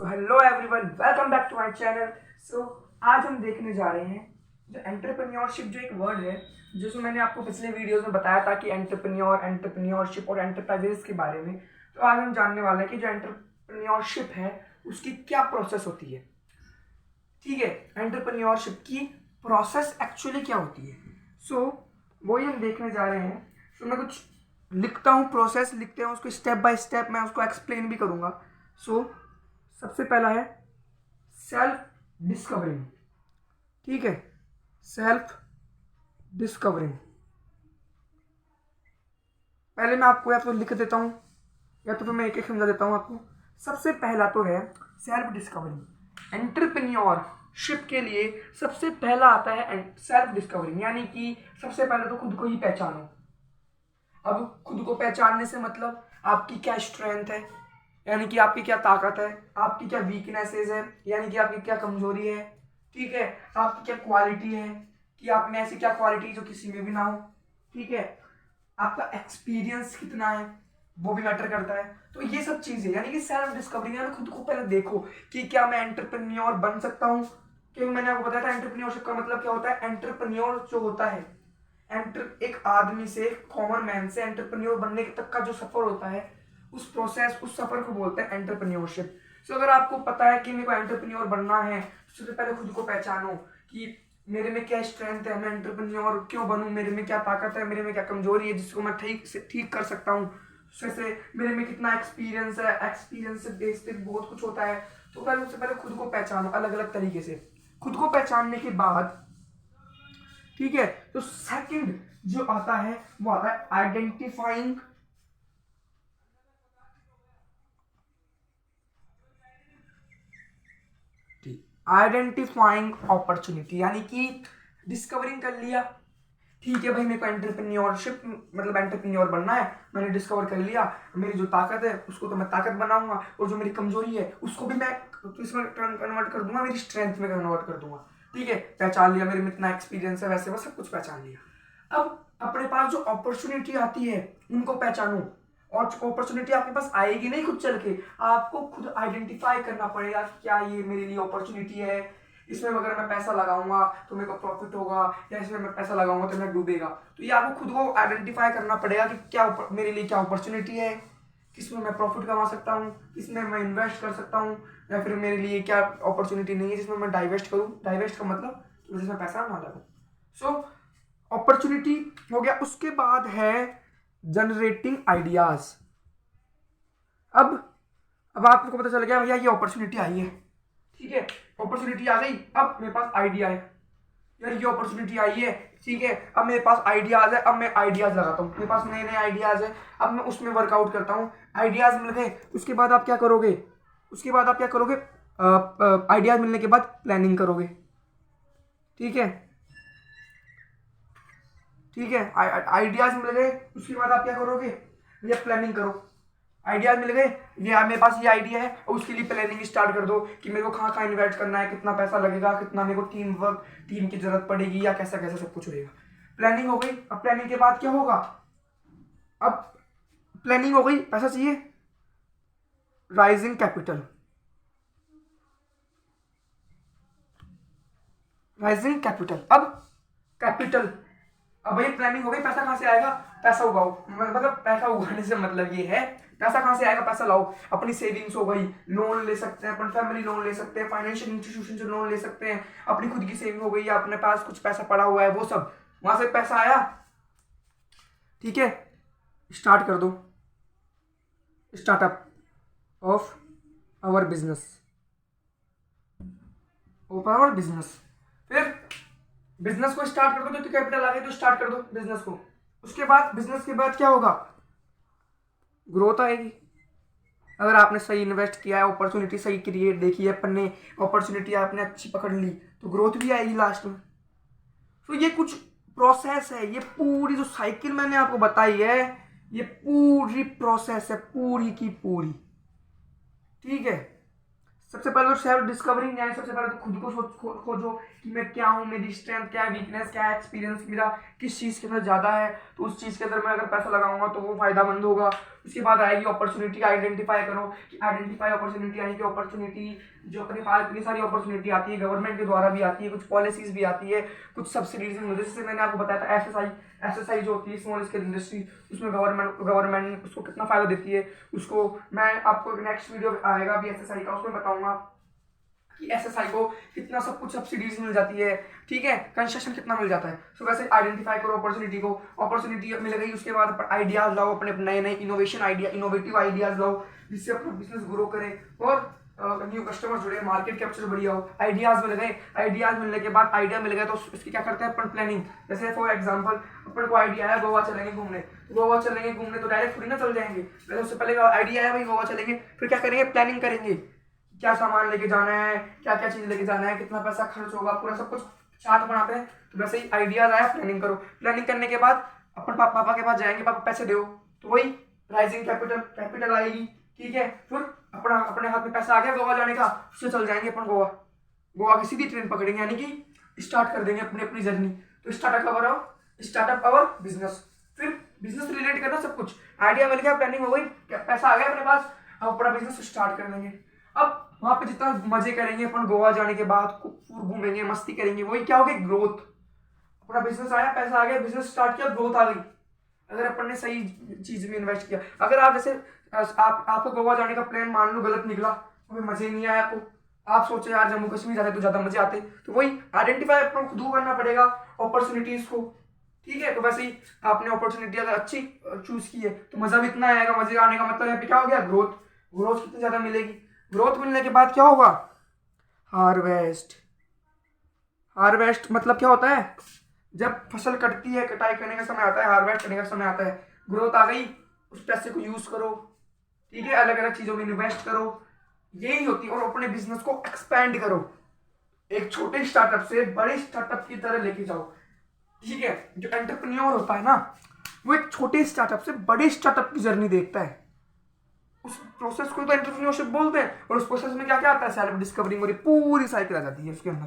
तो hello everyone, welcome back to my channel. आज हम देखने जा रहे हैं जो एंटरप्रेन्योरशिप, जो एक वर्ड है जिसमें मैंने आपको पिछले वीडियोस में बताया था कि एंटरप्रेन्योरशिप और एंटरप्राइजेस के बारे में। तो आज हम जानने वाले हैं कि जो एंटरप्रेन्योरशिप है उसकी क्या प्रोसेस होती है। ठीक है, एंटरप्रेन्योरशिप की प्रोसेस एक्चुअली क्या होती है। वही हम देखने जा रहे हैं। मैं कुछ लिखता हूँ, प्रोसेस लिखते हैं, उसको स्टेप बाय स्टेप मैं उसको एक्सप्लेन भी करूँगा। सबसे पहला है सेल्फ डिस्कवरिंग। ठीक है, सेल्फ डिस्कवरिंग। पहले मैं आपको या तो लिख देता हूँ या तो फिर मैं एक एक समझा देता हूँ आपको। सबसे पहला तो है सेल्फ डिस्कवरिंग। एंटरप्रेन्योरशिप के लिए सबसे पहला आता है सेल्फ डिस्कवरिंग, यानी कि सबसे पहले तो खुद को ही पहचानो। अब खुद को पहचानने से मतलब आपकी क्या स्ट्रेंथ है, यानी कि आपकी क्या ताकत है, आपकी क्या वीकनेसेस है, यानी कि आपकी क्या कमजोरी है। ठीक है, आपकी क्या क्वालिटी है, कि आप में ऐसी क्या क्वालिटी जो किसी में भी ना हो। ठीक है, आपका एक्सपीरियंस कितना है वो भी मैटर करता है। तो ये सब चीजें यानी कि सेल्फ डिस्कवरी, यानी खुद को पहले देखो कि क्या मैं एंटरप्रेन्योर बन सकता हूँ। क्योंकि मैंने आपको बताया था एंटरप्रेन्योरशिप का मतलब क्या होता है। एंटरप्रेन्योर जो होता है, एक आदमी से, कॉमन मैन से एंटरप्रेन्योर बनने तक का जो सफर होता है, उस प्रोसेस, उस सफर को बोलते हैं एंटरप्रेन्योरशिप। अगर आपको पता है कि मेरे को एंटरप्रेन्योर बनना है, तो सबसे पहले खुद को पहचानो कि मेरे में क्या स्ट्रेंथ है, मैं एंटरप्रेन्योर क्यों बनूं, मेरे में क्या ताकत है, मेरे में क्या कमजोरी है जिसको मैं ठीक कर सकता हूँ। जैसे मेरे में कितना एक्सपीरियंस है, एक्सपीरियंस से बेस्ड बहुत कुछ होता है। तो पहले सबसे पहले खुद को पहचानो अलग अलग तरीके से। खुद को पहचानने के बाद, ठीक है, तो सेकंड जो आता है वो आता है आइडेंटिफाइंग अपॉर्चुनिटी, यानी कि डिस्कवरिंग कर लिया। ठीक है भाई, मेरे को एंटरप्रेन्योरशिप मतलब एंटरप्रेन्योर बनना है, मैंने डिस्कवर कर लिया। मेरी जो ताकत है उसको तो मैं ताकत बनाऊंगा, और जो मेरी कमजोरी है उसको भी मैं तो इसमें कन्वर्ट कर दूंगा, मेरी स्ट्रेंथ में कन्वर्ट कर दूंगा। ठीक है, पहचान लिया मेरे में इतना एक्सपीरियंस है, वैसे बस सब कुछ पहचान लिया। अब अपने पास जो अपॉर्चुनिटी आती है उनको पहचानो। और अपॉर्चुनिटी आपके पास आएगी नहीं खुद चल के, आपको खुद आइडेंटिफाई करना पड़ेगा कि क्या ये मेरे लिए अपॉर्चुनिटी है, इसमें अगर मैं पैसा लगाऊंगा तो मेरे को प्रॉफिट होगा, या इसमें मैं पैसा लगाऊंगा तो मैं डूबेगा। तो ये आपको खुद को आइडेंटिफाई करना पड़ेगा कि क्या मेरे लिए क्या अपॉर्चुनिटी है, किसमें मैं प्रॉफिट कमा सकता हूँ, किसमें मैं इन्वेस्ट कर सकता हूँ, या फिर मेरे लिए क्या अपॉर्चुनिटी नहीं है जिसमें मैं डाइवेस्ट करूँ। डाइवेस्ट का मतलब जिसमें पैसा ना लगूँ। अपॉर्चुनिटी हो गया। उसके बाद है जनरेटिंग आइडियाज। अब अब आपको पता चल गया भैया ये अपॉर्चुनिटी आई है। ठीक है, अपॉर्चुनिटी आ गई, अब मेरे पास आइडिया है। यार ये अपॉर्चुनिटी आई है, ठीक है, अब मेरे पास आइडियाज है, अब मैं आइडियाज लगाता हूँ, मेरे पास नए नए आइडियाज है, अब मैं उसमें वर्कआउट करता हूँ। आइडियाज मिल गए, उसके बाद आप क्या करोगे, आइडियाज मिलने के बाद प्लानिंग करोगे। ठीक है, आइडियाज मिल गए, उसके बाद आप क्या करोगे, भैया प्लानिंग करो। आइडियाज मिल गए, ये मेरे पास ये आइडिया है, और उसके लिए प्लानिंग स्टार्ट कर दो कि मेरे को कहाँ कहाँ इन्वेस्ट करना है, कितना पैसा लगेगा, कितना मेरे को टीम की जरूरत पड़ेगी, या कैसा कैसा सब कुछ होगा। प्लानिंग हो गई। अब प्लानिंग के बाद क्या होगा, अब प्लानिंग हो गई, पैसा चाहिए, राइजिंग कैपिटल। अब कैपिटल, अब भाई प्लानिंग हो गई, पैसा कहाँ से आएगा, पैसा उगाओ। मतलब पैसा उगाने से मतलब ये है, पैसा कहाँ से आएगा, पैसा लाओ। अपनी सेविंग्स हो गई, लोन ले सकते हैं, अपन फैमिली लोन ले सकते हैं, फाइनेंशियल इंस्टीट्यूशन से लोन ले सकते हैं, अपनी खुद की सेविंग हो गई, या अपने पास कुछ पैसा पड़ा हुआ है, वो सब वहां से पैसा आया। ठीक है, स्टार्ट कर दो, स्टार्टअप ऑफ आवर बिजनेस, फिर बिजनेस को स्टार्ट कर दो, तो कैपिटल आ गई तो स्टार्ट कर दो बिजनेस को। उसके बाद बिजनेस के बाद क्या होगा, ग्रोथ आएगी। अगर आपने सही इन्वेस्ट किया है, अपॉर्चुनिटी सही क्रिएट देखी है अपन ने, अपॉर्चुनिटी आपने अच्छी पकड़ ली, तो ग्रोथ भी आएगी लास्ट में। तो ये कुछ प्रोसेस है, ये पूरी जो साइकिल मैंने आपको बताई है, ये पूरी प्रोसेस है, पूरी की पूरी। ठीक है, सबसे पहले तो सेल्फ डिस्कवरिंग, यानी सबसे पहले तो खुद को खोजो कि मैं क्या हूँ, मेरी स्ट्रेंथ क्या है, वीकनेस क्या है, एक्सपीरियंस मेरा किस चीज़ के अंदर ज़्यादा है, तो उस चीज़ के अंदर मैं अगर पैसा लगाऊंगा तो वो फायदामंद होगा। उसके बाद आएगी अपॉर्चुनिटी, आइडेंटिफाई करो कि आइडेंटिफाई अपॉर्चुनिटी, यानी कि अपॉर्चुनिटी जो अपने पास इतनी सारी अपॉर्चुनिटी आती है, गवर्नमेंट के द्वारा भी आती है, कुछ पॉलिसीज भी आती है, कुछ सब्सिडीज भी, जैसे मैंने आपको बताया था एसएसआई जो होती है स्मॉल स्केल इंडस्ट्री, उसमें गवर्नमेंट उसको कितना फायदा देती है, उसको मैं आपको नेक्स्ट वीडियो आएगा अभी एसएसआई का, उसमें बताऊंगा कि एसएसआई को कितना सब कुछ सब्सिडीज मिल जाती है, ठीक है, कंसेशन कितना मिल जाता है। सो वैसे आइडेंटिफाई करो अपॉर्चुनिटी को, अपॉर्चुनिटी मिल गई, उसके बाद आइडियाज लाओ, अपने नए नए इनोवेटिव आइडियाज लाओ, जिससे अपना बिजनेस ग्रो करे और न्यू कस्टमर जुड़े, मार्केट कैप्चर बढ़िया हो। आइडियाज मिल गए, आइडियाज मिलने के बाद आइडिया मिल गया तो उसकी क्या करते हैं अपन, प्लानिंग। जैसे फॉर एग्जांपल अपन को आइडिया आया गोवा चलेंगे घूमने, तो डायरेक्ट थोड़ी ना चल जाएंगे, पहले उससे पहले आइडिया आया भाई गोवा चलेंगे, फिर क्या करेंगे, प्लानिंग करेंगे, क्या सामान लेके जाना है, क्या क्या चीज लेके जाना है, कितना पैसा खर्च होगा, पूरा सब कुछ चार्ट बनाते हैं। तो वैसे ही आइडियाज आया, प्लानिंग करो, प्लानिंग करने के बाद अपन पापा के पास जाएंगे, पापा पैसे दो, तो वही राइजिंग कैपिटल आएगी, ठीक है। फिर अपने हाथ में पैसा आ गया गोवा जाने का, उससे चल जाएंगे अपन गोवा की सीधी ट्रेन पकड़ेंगे, यानी कि स्टार्ट कर देंगे अपनी जर्नी। तो स्टार्टअप अवर बिजनेस, फिर बिजनेस रिलेट करना सब कुछ, आइडिया मिल गया, प्लानिंग हो गई, पैसा आ गया अपने पास, अब अपना बिजनेस स्टार्ट कर देंगे। अब वहां पे जितना मजे करेंगे अपन गोवा जाने के बाद, खूब घूमेंगे, मस्ती करेंगे, वही क्या हो गई, ग्रोथ। अपना बिजनेस आया, पैसा आ गया, बिजनेस स्टार्ट किया, ग्रोथ आ गई, अगर अपन ने सही चीज में इन्वेस्ट किया। अगर आप जैसे आपको गोवा जाने का प्लान मान लो गलत निकला, हमें मजे नहीं आया, आपको आप सोचे यार जम्मू कश्मीर जाते तो ज्यादा मजे आते, तो वही आइडेंटिफाई अपन खुद करना पड़ेगा अपॉर्चुनिटीज को, ठीक है। तो वैसे ही आपने अपॉर्चुनिटी अगर अच्छी चूज की है तो मजा भी इतना आएगा, मजे आने का मतलब यहाँ पे क्या हो गया, ग्रोथ कितनी ज्यादा मिलेगी। ग्रोथ मिलने के बाद क्या होगा, हार्वेस्ट मतलब क्या होता है, जब फसल कटती है, कटाई करने का समय आता है, हार्वेस्ट करने का समय आता है, ग्रोथ आ गई, उस पैसे को यूज करो, ठीक है, अलग अलग चीजों में इन्वेस्ट करो, यही होती है। और अपने बिजनेस को एक्सपैंड करो, एक छोटे स्टार्टअप से बड़े स्टार्टअप की तरह लेके जाओ, ठीक है। जो एंटरप्रेन्योर होता है ना, वो एक छोटे स्टार्टअप से बड़े स्टार्टअप की जर्नी देखता है, उस प्रोसेस को तो एंटरप्रेन्योरशिप बोलते हैं। और उस प्रोसेस में क्या क्या आता है, सेल्फ डिस्कवरिंग और पूरी साइकिल आ जाती है उसके अंदर।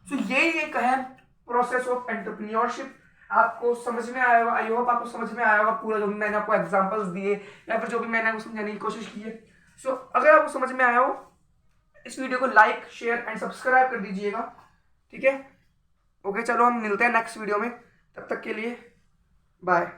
सो यही एक है प्रोसेस ऑफ एंटरप्रेन्योरशिप। आपको समझ में आया होगा, आई होप आपको समझ में आया होगा पूरा, जो भी मैंने आपको एग्जांपल्स दिए या फिर जो भी मैंने आपको समझाने की कोशिश की है। सो अगर आपको समझ में आया हो, इस वीडियो को लाइक, शेयर एंड सब्सक्राइब कर दीजिएगा, ठीक है। ओके, चलो हम मिलते हैं नेक्स्ट वीडियो में, तब तक के लिए बाय।